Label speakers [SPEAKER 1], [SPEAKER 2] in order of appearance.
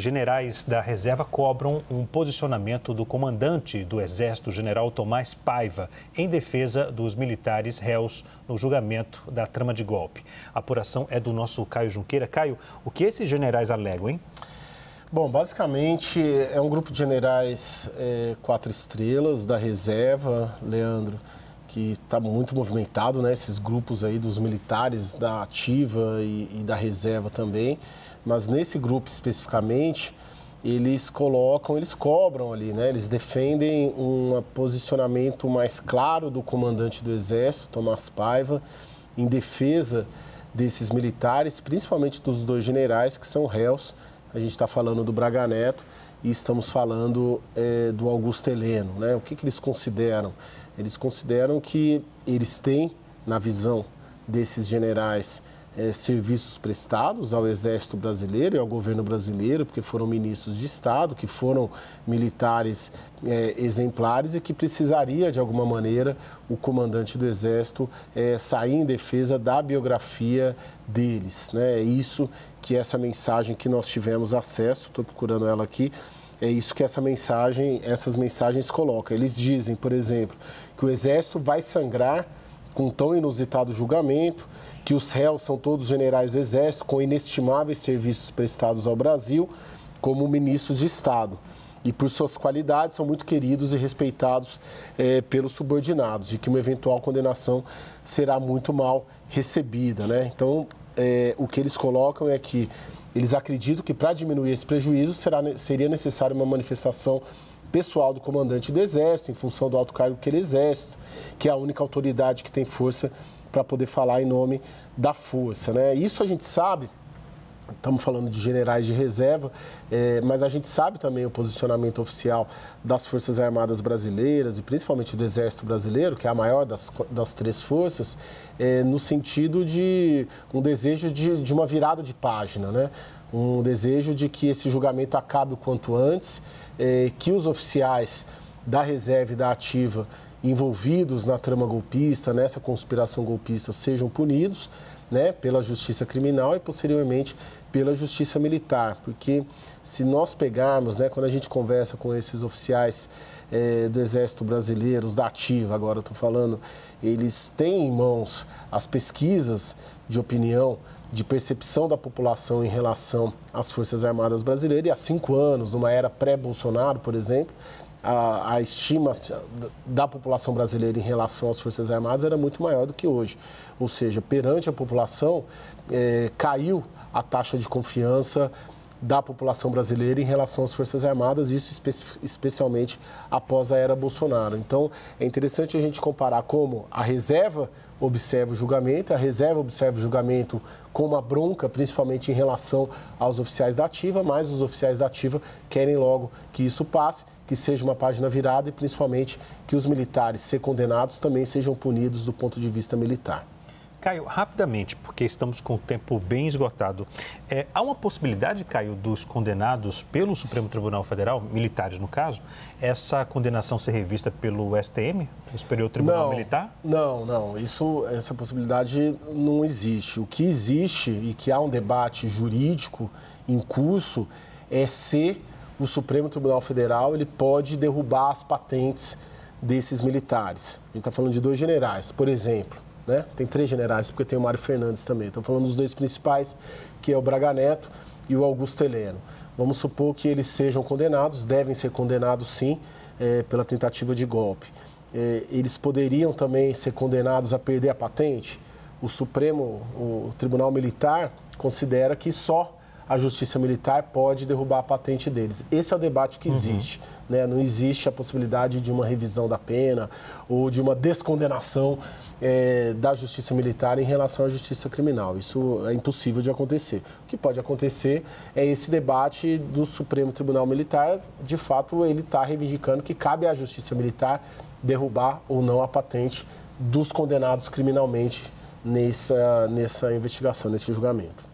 [SPEAKER 1] Generais da reserva cobram um posicionamento do comandante do Exército, general Tomás Paiva, em defesa dos militares réus no julgamento da trama de golpe. A apuração é do nosso Caio Junqueira. Caio, o que esses generais alegam, hein?
[SPEAKER 2] Bom, basicamente é um grupo de generais 4 estrelas da reserva, Leandro, que está muito movimentado, né? Esses grupos aí dos militares da ativa e da reserva também. Mas nesse grupo especificamente, eles cobram ali, né? Eles defendem um posicionamento mais claro do comandante do Exército, Tomás Paiva, em defesa desses militares, principalmente dos 2 generais que são réus. A gente está falando do Braga Neto e estamos falando do Augusto Heleno, né? O que eles consideram? Eles consideram que eles têm, na visão desses generais, serviços prestados ao Exército Brasileiro e ao governo brasileiro, porque foram ministros de Estado, que foram militares exemplares e que precisaria, de alguma maneira, o comandante do Exército sair em defesa da biografia deles, né? É isso que essa mensagem que nós tivemos acesso, estou procurando ela aqui, é isso que essas mensagens colocam. Eles dizem, por exemplo, que o Exército vai sangrar com tão inusitado julgamento, que os réus são todos generais do Exército com inestimáveis serviços prestados ao Brasil como ministros de Estado. E por suas qualidades são muito queridos e respeitados pelos subordinados e que uma eventual condenação será muito mal recebida, né? Então, o que eles colocam é que eles acreditam que para diminuir esse prejuízo seria necessária uma manifestação pessoal do comandante do Exército, em função do alto cargo que ele exerce, que é a única autoridade que tem força para poder falar em nome da força, né? Isso a gente sabe, estamos falando de generais de reserva, mas a gente sabe também o posicionamento oficial das Forças Armadas brasileiras e principalmente do Exército Brasileiro, que é a maior das 3 forças, no sentido de um desejo de uma virada de página, né? Um desejo de que esse julgamento acabe o quanto antes, que os oficiais da reserva e da ativa envolvidos na trama golpista, nessa conspiração golpista, sejam punidos, né, pela justiça criminal e posteriormente pela justiça militar. Porque se nós pegarmos, né, quando a gente conversa com esses oficiais do Exército Brasileiro, os da ativa, agora eu estou falando, eles têm em mãos as pesquisas de opinião, de percepção da população em relação às Forças Armadas brasileiras, e há 5 anos, numa era pré-Bolsonaro, por exemplo, a estima da população brasileira em relação às Forças Armadas era muito maior do que hoje. Ou seja, perante a população, caiu a taxa de confiança da população brasileira em relação às Forças Armadas, isso especialmente após a era Bolsonaro. Então, é interessante a gente comparar como a reserva observa o julgamento, a reserva observa o julgamento com uma bronca, principalmente em relação aos oficiais da ativa, mas os oficiais da ativa querem logo que isso passe, que seja uma página virada e principalmente que os militares, se condenados, também sejam punidos do ponto de vista militar.
[SPEAKER 1] Caio, rapidamente, porque estamos com o tempo bem esgotado, há uma possibilidade, Caio, dos condenados pelo Supremo Tribunal Federal, militares no caso, essa condenação ser revista pelo STM, o Superior Tribunal Militar?
[SPEAKER 2] Não. Essa possibilidade não existe. O que existe e que há um debate jurídico em curso é se o Supremo Tribunal Federal ele pode derrubar as patentes desses militares. A gente está falando de 2 generais, por exemplo. Né? Tem 3 generais, porque tem o Mário Fernandes também. Estou falando dos 2 principais, que é o Braga Neto e o Augusto Heleno. Vamos supor que eles sejam condenados, devem ser condenados sim, pela tentativa de golpe. Eles poderiam também ser condenados a perder a patente? O Tribunal Militar considera que só a Justiça Militar pode derrubar a patente deles. Esse é o debate que existe. Né? Não existe a possibilidade de uma revisão da pena ou de uma descondenação da Justiça Militar em relação à Justiça Criminal. Isso é impossível de acontecer. O que pode acontecer é esse debate do Supremo Tribunal Militar. De fato, ele está reivindicando que cabe à Justiça Militar derrubar ou não a patente dos condenados criminalmente nessa investigação, nesse julgamento.